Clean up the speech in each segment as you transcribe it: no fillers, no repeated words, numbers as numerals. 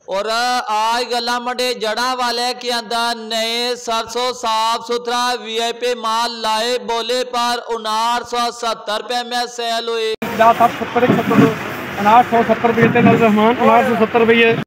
और आज गला मंडी जड़ा वाले के अंदर नए सरसों साफ सुथरा वीआईपी माल लाए बोले पर 5970 रुपए में सेल हुई।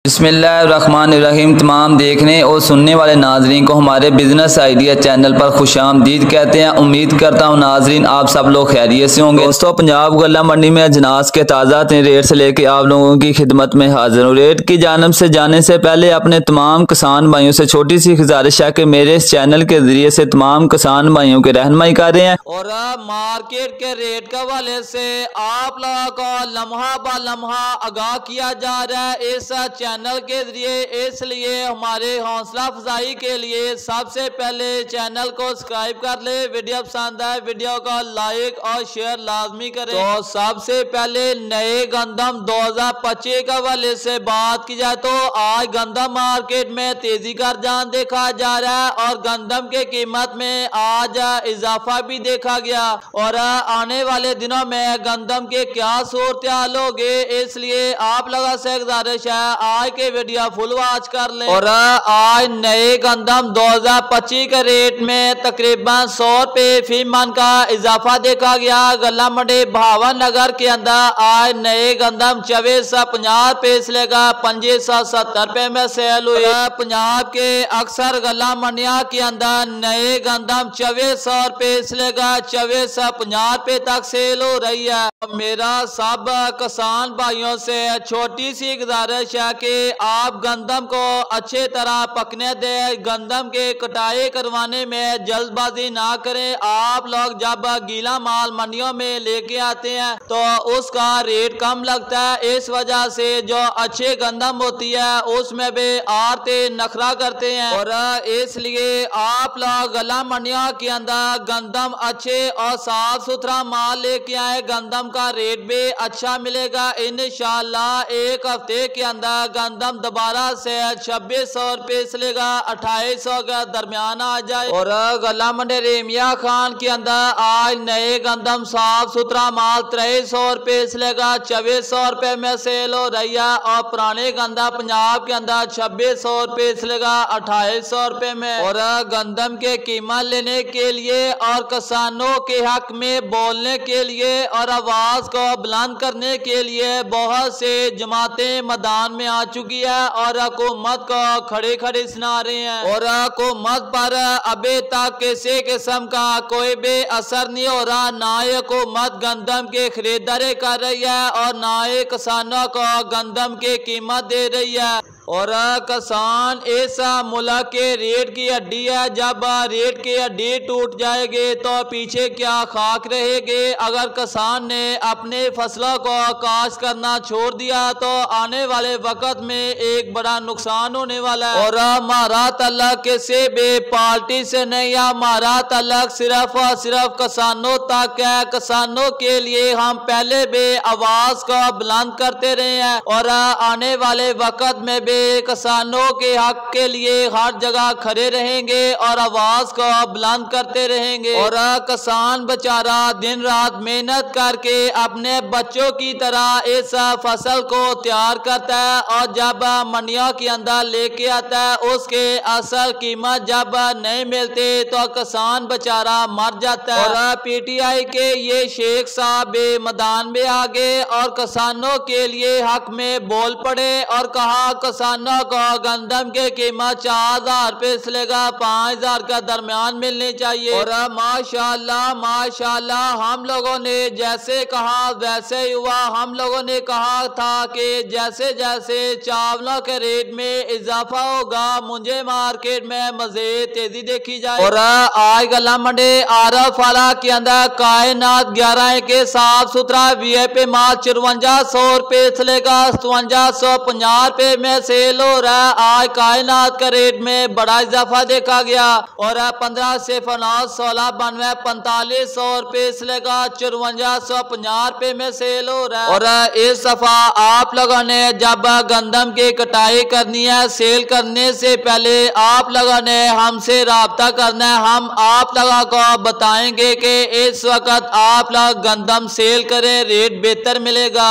बिस्मिल्लाहिर्रहमानिर्रहीम। तमाम देखने और सुनने वाले नाजरीन को हमारे बिजनेस आइडिया चैनल पर खुशामदीद कहते हैं। उम्मीद करता हूँ नाजरीन आप सब लोग खैरियत से होंगे। दोस्तों, पंजाब गला मंडी में अजनास के ताज़ा रेट से लेके आप लोगों की खिदमत में हाजिर हूँ। रेट की जानब से जाने से पहले अपने तमाम किसान भाइयों से छोटी सी गुजारिश है कि मेरे इस चैनल के जरिए से तमाम किसान भाइयों की रहनुमाई कर रहे हैं और मार्केट के रेट के हवाले से आप लोगों को लम्हा ब लम्हा आगाह किया जा रहा है इस चैनल के जरिए। इसलिए हमारे हौसला अफजाई के लिए सबसे पहले चैनल को सब्सक्राइब कर ले। वीडियो पसंद आए वीडियो को लाइक और शेयर लाजमी करें। तो सबसे पहले नए गंदम 2025 के हवाले से बात की जाए तो आज गंदम मार्केट में तेजी का रुझान देखा जा रहा है और गंदम के कीमत में आज इजाफा भी देखा गया। और आने वाले दिनों में गंदम के क्या सूरत हाल होगी, इसलिए आप लोगों से गुजारिश है आज के वीडियो फुल वॉच कर लें। और आज नए गंदम 2025 के रेट में तकरीबन 100 रुपए फी मन का इजाफा देखा गया। गला मंडी भावन नगर के अंदर आज नए गंदम 2450 रुपए से लेकर 2570 रुपए में सेल हुई। पंजाब के अक्सर गला मंडिया के अंदर नए गंदम 2400 रुपए से लेकर 2450 रुपए तक सेल हो रही है। मेरा सब किसान भाइयों से छोटी सी गुजारिश है कि आप गंदम को अच्छे तरह पकने दें। गंदम के कटाई करवाने में जल्दबाजी ना करें। आप लोग जब गीला माल मंडियों में लेके आते हैं तो उसका रेट कम लगता है। इस वजह से जो अच्छे गंदम होती है उसमें भी आरते नखरा करते हैं और इसलिए आप लोग गला मंडियों के अंदर गंदम अच्छे और साफ सुथरा माल लेके आए। गंदम का रेट भी अच्छा मिलेगा इंशाअल्लाह। एक हफ्ते के अंदर गंदम दोबारा से 2600 रुपए से लेगा 2800 के दरमियान आ जाए। और गला मंडी रेमिया खान के अंदर आज नए गंदम साफ सुथरा माल 2300 रुपए से लेगा 2400 रुपए में सेल हो रही है और पुराने गंदम पंजाब के अंदर 2600 रुपए से लेगा 2800 रुपए में। और गंदम के कीमत लेने के लिए और किसानों के हक में बोलने के लिए और आवाज को बुलंद करने के लिए बहुत से जमातें मैदान में आ चुकी है और हुकूमत को खड़े खड़े सुना रहे हैं। और हुकूमत पर अभी तक किसी किस्म का कोई भी असर नहीं हो रहा। ना ही हुकूमत गंदम की खरीदारी कर रही है और ना ही किसानों को गंदम की कीमत दे रही है। और किसान इस मुल्क के रेट की हड्डी है। जब रेट की हड्डी टूट जाएगी तो पीछे क्या खाक रहेगी। अगर किसान ने अपने फसलों को काश्त करना छोड़ दिया तो आने वाले वक्त में एक बड़ा नुकसान होने वाला है। और हमारा तल्लक किसी भी पार्टी से नहीं है, हमारा तल्लक सिर्फ और सिर्फ किसानों तक है। किसानों के लिए हम पहले भी आवाज को बुलंद करते रहे हैं और आने वाले वक्त में भी किसानों के हक के लिए हर जगह खड़े रहेंगे और आवाज को बुलंद करते रहेंगे। और किसान बेचारा दिन रात मेहनत करके अपने बच्चों की तरह इस फसल को तैयार करता है और जब मंडियों के अंदर लेके आता है उसके असल कीमत जब नहीं मिलती तो किसान बेचारा मर जाता है। और पीटीआई के ये शेख साहब भी मैदान में आ गए और किसानों के लिए हक में बोल पड़े और कहा किसानों को गंदम के कीमत 4000 रुपए से लेगा 5000 के दरमियान मिलनी चाहिए। और माशाल्लाह माशाल्लाह हम लोगों ने जैसे कहा वैसे ही हुआ। हम लोगों ने कहा था कि जैसे जैसे चावलों के रेट में इजाफा होगा मुझे मार्केट में मजीद तेजी देखी जाए। और आज गला मंडी आरफ वाला के अंदर कायनात 11 के साफ सुथरा वीआईपी माल 5400 रुपए से लेगा 5750 रुपए में सेल हो रहा है। आज कायनात का रेट में बड़ा इजाफा देखा गया और 15 से 16 92 4500 रुपए से लेकर 5450 रुपए में सेल हो रहा है। और इस दफा आप लोगों ने जब गंदम की कटाई करनी है सेल करने से पहले आप लोगों ने हमसे राब्ता करना है। हम आप लोगों को बताएंगे कि इस वक्त आप लोग गंदम सेल करें, रेट बेहतर मिलेगा।